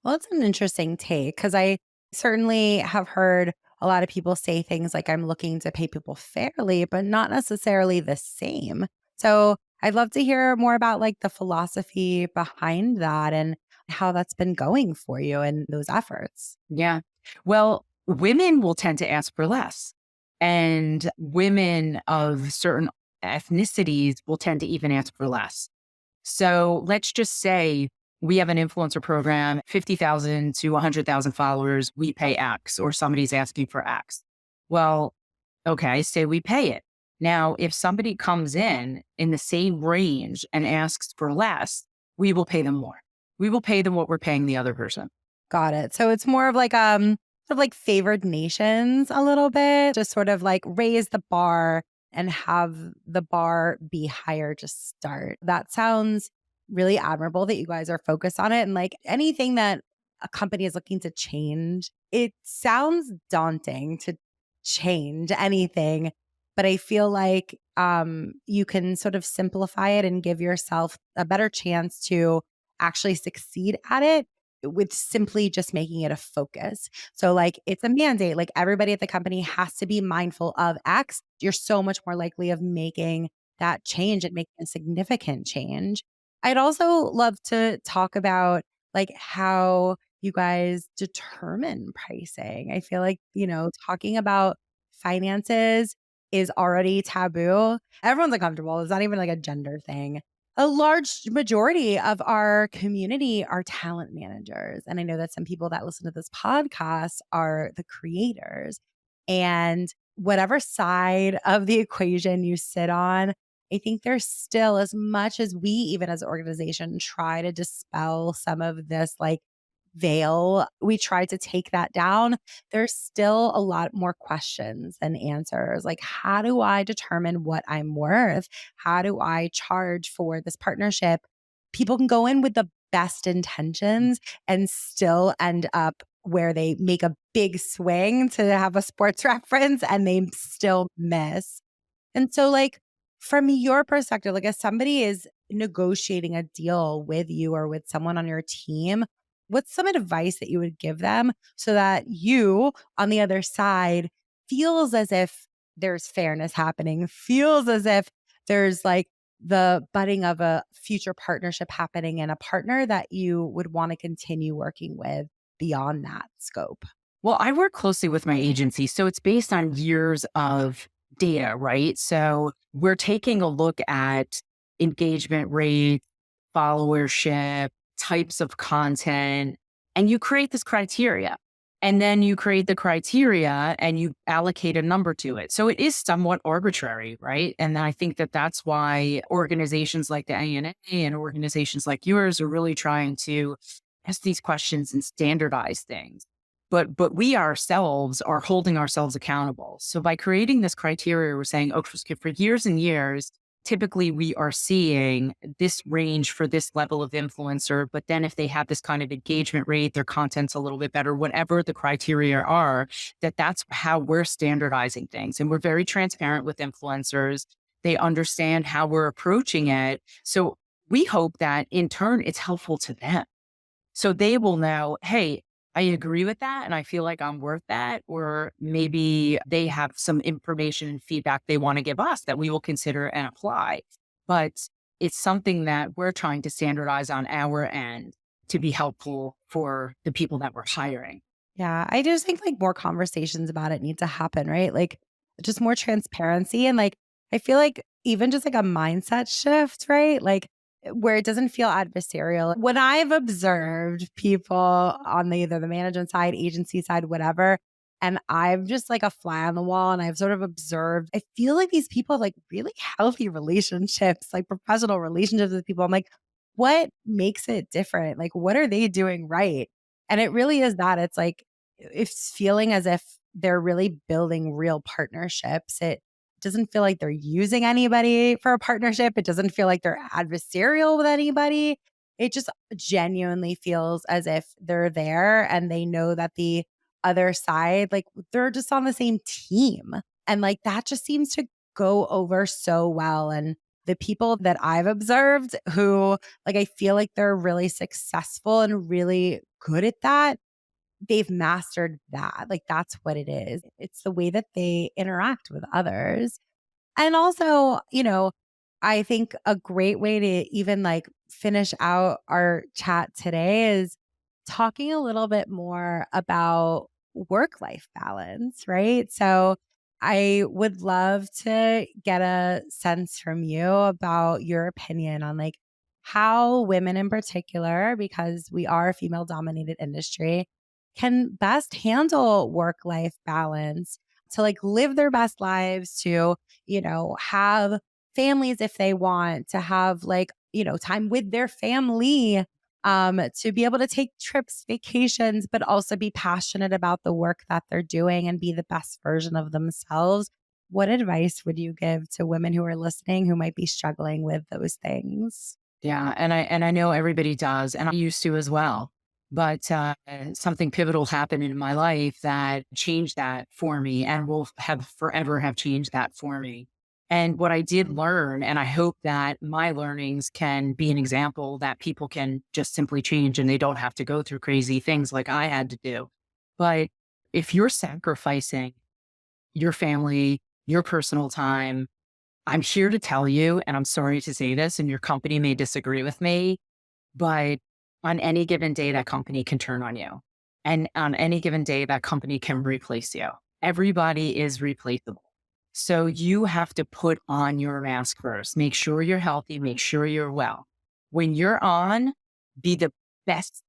Well, it's an interesting take because I certainly have heard a lot of people say things like, I'm looking to pay people fairly, but not necessarily the same. So I'd love to hear more about like the philosophy behind that and how that's been going for you and those efforts. Yeah. Well, women will tend to ask for less. And women of certain ethnicities will tend to even ask for less. So let's just say we have an influencer program, 50,000 to 100,000 followers, we pay X, or somebody's asking for X. Well, okay, say we pay it. Now, if somebody comes in the same range and asks for less, we will pay them more. We will pay them what we're paying the other person. Got it. So it's more of like sort of like favored nations a little bit, just sort of like raise the bar and have the bar be higher to start. That sounds really admirable that you guys are focused on it. And like anything that a company is looking to change, it sounds daunting to change anything, but I feel like you can sort of simplify it and give yourself a better chance to actually succeed at it with simply just making it a focus. So like it's a mandate, like everybody at the company has to be mindful of X. You're so much more likely of making that change and making a significant change. I'd also love to talk about like how you guys determine pricing. I feel like, talking about finances is already taboo. Everyone's uncomfortable. It's not even like a gender thing. A large majority of our community are talent managers. And I know that some people that listen to this podcast are the creators. And whatever side of the equation you sit on, I think there's still, as much as we, even as an organization, try to dispel some of this like veil, we try to take that down. There's still a lot more questions than answers. Like, how do I determine what I'm worth? How do I charge for this partnership? People can go in with the best intentions and still end up where they make a big swing to have a sports reference and they still miss. And so, like, from your perspective, like, if somebody is negotiating a deal with you or with someone on your team, what's some advice that you would give them so that you on the other side feels as if there's fairness happening, feels as if there's like the budding of a future partnership happening and a partner that you would want to continue working with beyond that scope? Well, I work closely with my agency, so it's based on years of data, right? So we're taking a look at engagement rate, followership, types of content, and you create this criteria. And then you create the criteria and you allocate a number to it. So it is somewhat arbitrary, right? And I think that that's why organizations like the ANA and organizations like yours are really trying to ask these questions and standardize things. But we ourselves are holding ourselves accountable. So by creating this criteria, we're saying, okay, for years and years, typically we are seeing this range for this level of influencer. But then if they have this kind of engagement rate, their content's a little bit better, whatever the criteria are, that's how we're standardizing things. And we're very transparent with influencers. They understand how we're approaching it. So we hope that in turn, it's helpful to them. So they will know, hey, I agree with that and I feel like I'm worth that. Or maybe they have some information and feedback they want to give us that we will consider and apply. But it's something that we're trying to standardize on our end to be helpful for the people that we're hiring. Yeah, I just think like more conversations about it need to happen, right? Like just more transparency and like I feel like even just like a mindset shift, right? Like where it doesn't feel adversarial. When I've observed people on either the management side, agency side, whatever, and I'm just like a fly on the wall and I've sort of observed, I feel like these people have like really healthy relationships, like professional relationships with people. I'm like, what makes it different? Like, what are they doing right? And it really is that it's like, it's feeling as if they're really building real partnerships. It doesn't feel like they're using anybody for a partnership. It doesn't feel like they're adversarial with anybody. It just genuinely feels as if they're there and they know that the other side, like they're just on the same team. And like that just seems to go over so well. And the people that I've observed who like I feel like they're really successful and really good at that, they've mastered that. Like that's what it is. It's the way that they interact with others. And also, I think a great way to even like finish out our chat today is talking a little bit more about work life balance, right? So, I would love to get a sense from you about your opinion on like how women in particular, because we are a female dominated industry, can best handle work life balance to like live their best lives, to have families if they want, to have like, time with their family, to be able to take trips, vacations, but also be passionate about the work that they're doing and be the best version of themselves. What advice would you give to women who are listening who might be struggling with those things? Yeah, and I know everybody does, and I used to as well. But something pivotal happened in my life that changed that for me, and will have forever have changed that for me. And what I did learn, and I hope that my learnings can be an example that people can just simply change, and they don't have to go through crazy things like I had to do. But if you're sacrificing your family, your personal time, I'm here to tell you, and I'm sorry to say this, and your company may disagree with me, but on any given day, that company can turn on you. And on any given day, that company can replace you. Everybody is replaceable. So you have to put on your mask first. Make sure you're healthy, make sure you're well. When you're on, be the best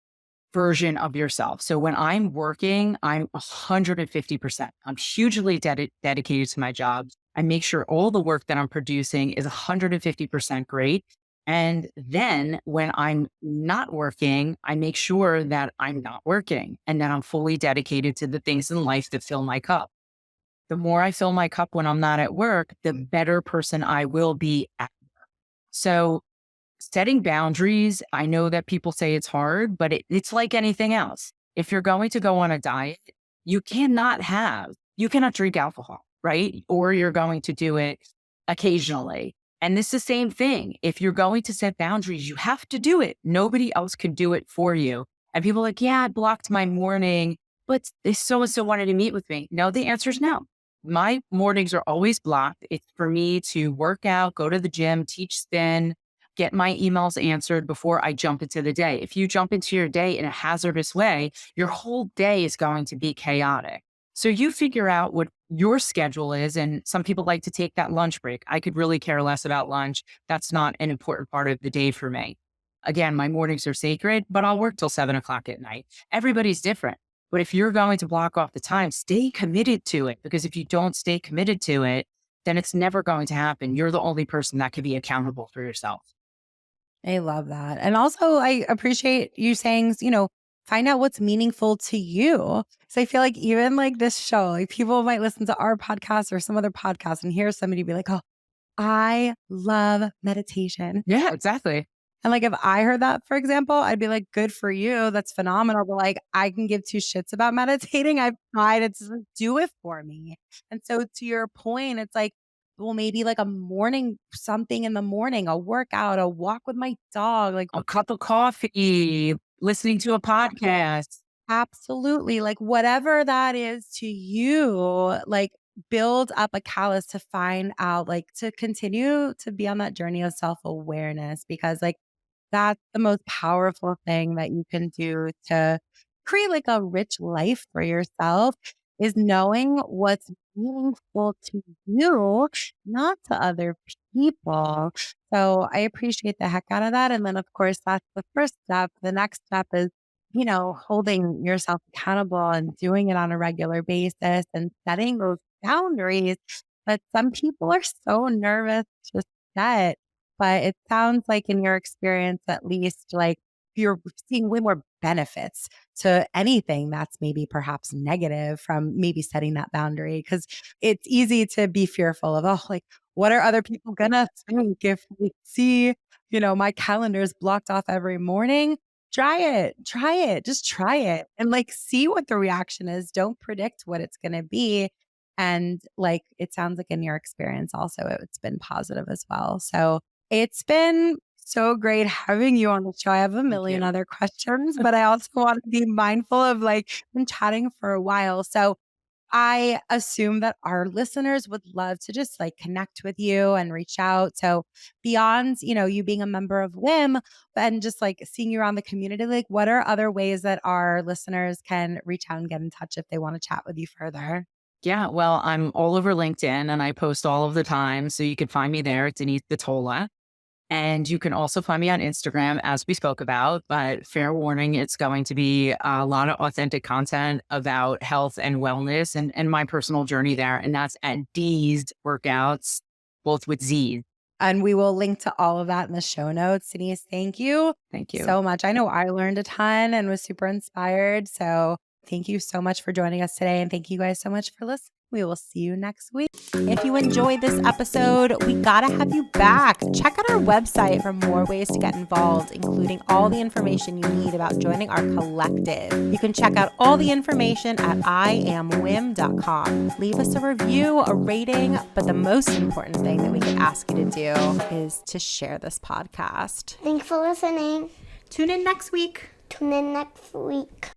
version of yourself. So when I'm working, I'm 150%. I'm hugely dedicated to my job. I make sure all the work that I'm producing is 150% great. And then when I'm not working, I make sure that I'm not working and that I'm fully dedicated to the things in life that fill my cup. The more I fill my cup when I'm not at work, the better person I will be at. So setting boundaries, I know that people say it's hard, but it's like anything else. If you're going to go on a diet, you cannot drink alcohol, right? Or you're going to do it occasionally. And this is the same thing. If you're going to set boundaries, you have to do it. Nobody else can do it for you. And people are like, yeah, I blocked my morning, but this so-and-so wanted to meet with me. No, the answer is no. My mornings are always blocked. It's for me to work out, go to the gym, teach spin, get my emails answered before I jump into the day. If you jump into your day in a hazardous way, your whole day is going to be chaotic. So you figure out what your schedule is. And some people like to take that lunch break. I could really care less about lunch. That's not an important part of the day for me. Again, my mornings are sacred, but I'll work till 7 o'clock at night. Everybody's different. But if you're going to block off the time, stay committed to it, because if you don't stay committed to it, then it's never going to happen. You're the only person that can be accountable for yourself. I love that. And also, I appreciate you saying, find out what's meaningful to you. So I feel like even like this show, like people might listen to our podcast or some other podcast and hear somebody be like, oh, I love meditation. Yeah, exactly. And like if I heard that, for example, I'd be like, good for you. That's phenomenal. But like I can give two shits about meditating. I've tried, it doesn't do it for me. And so to your point, it's like, well, maybe like a morning, something in the morning, a workout, a walk with my dog, like A cup of coffee, listening to a podcast. absolutely. Like whatever that is to you, like build up a callus to find out, like to continue to be on that journey of self awareness, because like that's the most powerful thing that you can do to create like a rich life for yourself is knowing what's meaningful to you, not to other people. So I appreciate the heck out of that. And then, of course, that's the first step. The next step is, holding yourself accountable and doing it on a regular basis and setting those boundaries. But some people are so nervous to set. But it sounds like in your experience, at least, like you're seeing way more benefits to anything that's maybe perhaps negative from maybe setting that boundary. Cause it's easy to be fearful of, oh, like, what are other people gonna think if we see, my calendar is blocked off every morning? Try it, just try it and like see what the reaction is. Don't predict what it's gonna be. And like it sounds like in your experience also it's been positive as well. So it's been so great having you on the show. I have a million other questions, but I also want to be mindful of like been chatting for a while. So I assume that our listeners would love to just like connect with you and reach out. So beyond, you being a member of WIM and just like seeing you around the community, like what are other ways that our listeners can reach out and get in touch if they want to chat with you further? Yeah, well, I'm all over LinkedIn and I post all of the time. So you can find me there, Denise Vitola. And you can also find me on Instagram, as we spoke about. But fair warning, it's going to be a lot of authentic content about health and wellness and my personal journey there. And that's at D's Workouts, both with Z's. And we will link to all of that in the show notes. Denise, thank you. Thank you. So much. I know I learned a ton and was super inspired. So thank you so much for joining us today. And thank you guys so much for listening. We will see you next week. If you enjoyed this episode, we gotta have you back. Check out our website for more ways to get involved, including all the information you need about joining our collective. You can check out all the information at iamwim.com. Leave us a review, a rating, but the most important thing that we can ask you to do is to share this podcast. Thanks for listening. Tune in next week. Tune in next week.